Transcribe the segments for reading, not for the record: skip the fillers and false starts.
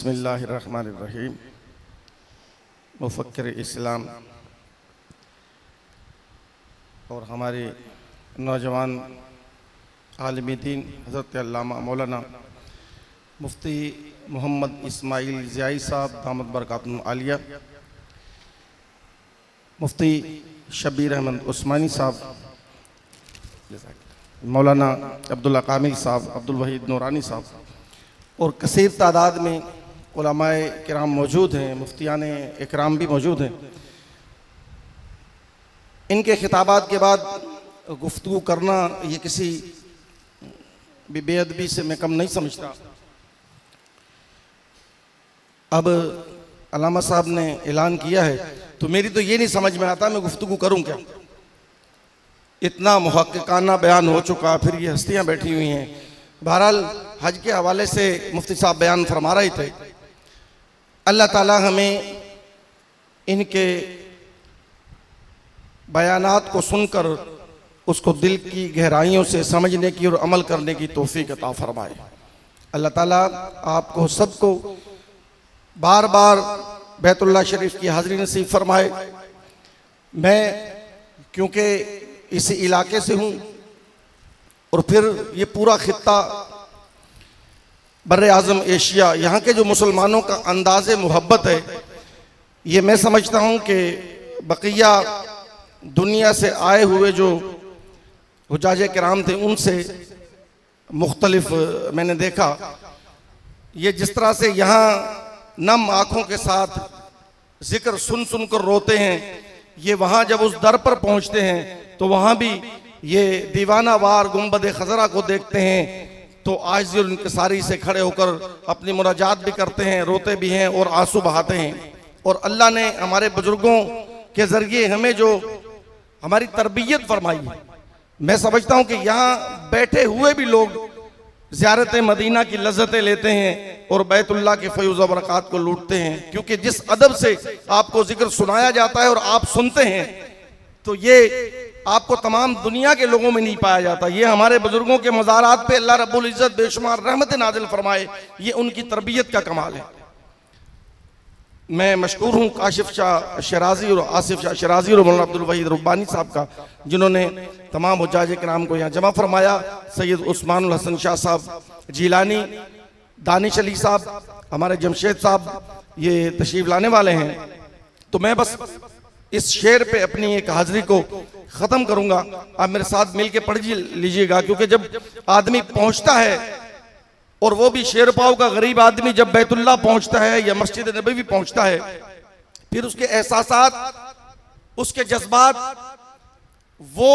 बिस्मिल्लाहिर्रहमानिर्रहीम। मुफ़क्किर इस्लाम और हमारे नौजवान आलिम दीन हज़रत अल्लामा मौलाना मुफ्ती मोहम्मद इस्माइल ज़ियाई साहब दामत बरकातुहुम आलिया, मुफ्ती शब्बीर अहमद उस्मानी साहब, मौलाना अब्दुल्ला कामिल साहब, अब्दुल वहीद नूरानी साहब और कसीर तादाद में उलमाए किराम मौजूद हैं, मुफ्तियान इकराम भी मौजूद हैं। इनके खिताबात के बाद गुफ्तगू करना ये किसी भी बेअदबी से मैं कम नहीं समझता। अब अल्लामा साहब ने ऐलान किया है तो मेरी तो ये नहीं समझ में आता मैं गुफ्तगू करूं क्या। इतना मुहक्किकाना बयान हो चुका, फिर ये हस्तियां बैठी हुई हैं। बहरहाल हज के हवाले से मुफ्ती साहब बयान फरमा रहे थे। अल्लाह ताला हमें इनके बयानात को सुनकर उसको दिल की गहराइयों से समझने की और अमल करने की तौफीक अता फरमाए। अल्लाह ताला आपको सबको बार बार बैतुल्लाह शरीफ की हाज़िरी नसीब फरमाए। मैं क्योंकि इसी इलाके से हूँ और फिर ये पूरा खित्ता बर्रे आज़म एशिया, यहाँ के जो मुसलमानों का अंदाज़े मोहब्बत है, ये मैं समझता हूँ कि बकिया दुनिया से आए हुए जो हुजाजे किराम थे उनसे मुख्तलिफ मैंने देखा। ये जिस तरह से यहाँ नम आँखों के साथ जिक्र सुन सुन कर रोते हैं, ये वहाँ जब उस दर पर पहुँचते हैं तो वहाँ भी ये दीवाना वार गुंबद खजरा को देखते हैं तो आजिज़ और इंकिसारी से खड़े होकर अपनी मुनाजात भी करते हैं, रोते भी हैं और आंसू बहाते हैं। और अल्लाह ने हमारे बुजुर्गों के ज़रिए हमें जो हमारी तरबियत फरमाई है, मैं समझता हूँ कि यहाँ बैठे हुए भी लोग ज़ियारत मदीना की लज़्ज़तें लेते हैं और बैतुल्लाह के फ़यूज़ व बरक़ात को लूटते हैं। क्योंकि जिस अदब से आपको जिक्र सुनाया जाता है और आप सुनते हैं तो ये आपको तमाम दुनिया के लोगों में नहीं पाया जाता। ये हमारे बुजुर्गों के मज़ारात पे अल्लाह रब्बुल इज़्ज़त बेशुमार रहमत नाज़िल फरमाए, ये उनकी तरबियत का कमाल है। मैं मशकूर हूँ काशिफ शाह शराजी और आसिफ शाह शराजी और मौलाना अब्दुल वहीद रुब्बानी साहब का, जिन्होंने तमाम हुज्जाज किराम को यहाँ जमा फरमाया। सैयद उस्मानुल हसन शाह साहब जीलानी, दानिश अली साहब, हमारे जमशेद साहब ये तशरीफ लाने वाले हैं। तो मैं बस इस शेर पे अपनी एक हाजिरी को ख़त्म करूँगा। आप मेरे साथ मिल के पढ़ लीजिएगा, क्योंकि जब आदमी पहुँचता है और वो भी शेर पाव का गरीब आदमी जब बैतुल्लाह पहुँचता है या मस्जिद नबवी पहुँचता है, फिर उसके एहसासात, उसके जज्बात वो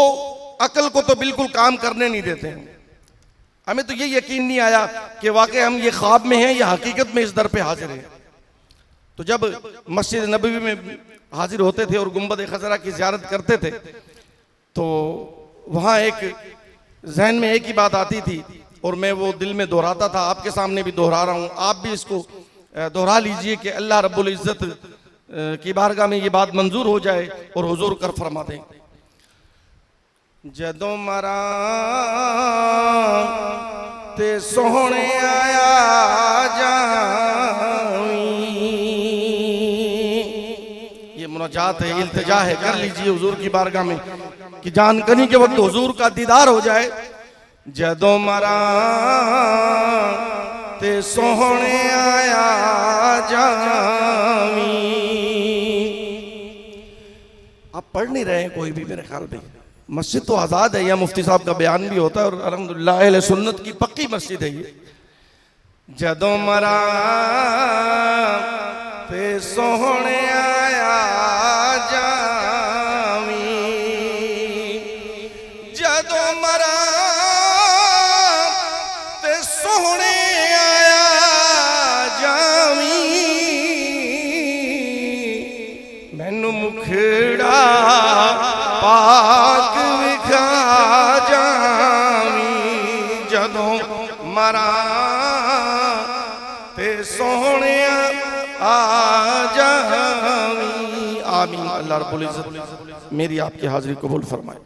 अकल को तो बिल्कुल काम करने नहीं देते हैं। हमें तो ये यकीन नहीं आया कि वाकई हम ये ख्वाब में हैं या हकीकत में इस दर पे हाजिर हैं। तो जब मस्जिद नबवी में हाजिर होते थे और गुंबद खजरा की ज़ियारत करते थे तो वहाँ एक जहन में एक ही बात आती थी और मैं वो दिल में दोहराता था। आपके सामने भी दोहरा रहा हूँ, आप भी इसको दोहरा लीजिए कि अल्लाह रब्बुल इज़्ज़त की बारगाह में ये बात मंजूर हो जाए और हुजूर कर फरमा दें। जदों मरा ते सोहने आया मुनाजात है, इल्तिजा है, कर लीजिए हुजूर की बारगाह में कि जानकनी के वक्त हुजूर का दीदार हो जाए। जदों मरा ते सोहने आया जावी। आप पढ़ नहीं रहे हैं कोई भी मेरे ख्याल में। मस्जिद तो आज़ाद है, या मुफ्ती साहब का बयान भी होता है और अल्हम्दुलिल्लाह अहले सुन्नत की पक्की मस्जिद है ये। जदों मरा ते सोहने आया जावी, जदों मरा ते सोहने आया जावी, मैनू मुखड़ा पाक विखा जावी। जदों मरा ते सोहने आ जावी। आमीन। अल्लाह रब्बुल इज़्ज़त मेरी आपकी हाज़िरी कबूल फरमाए।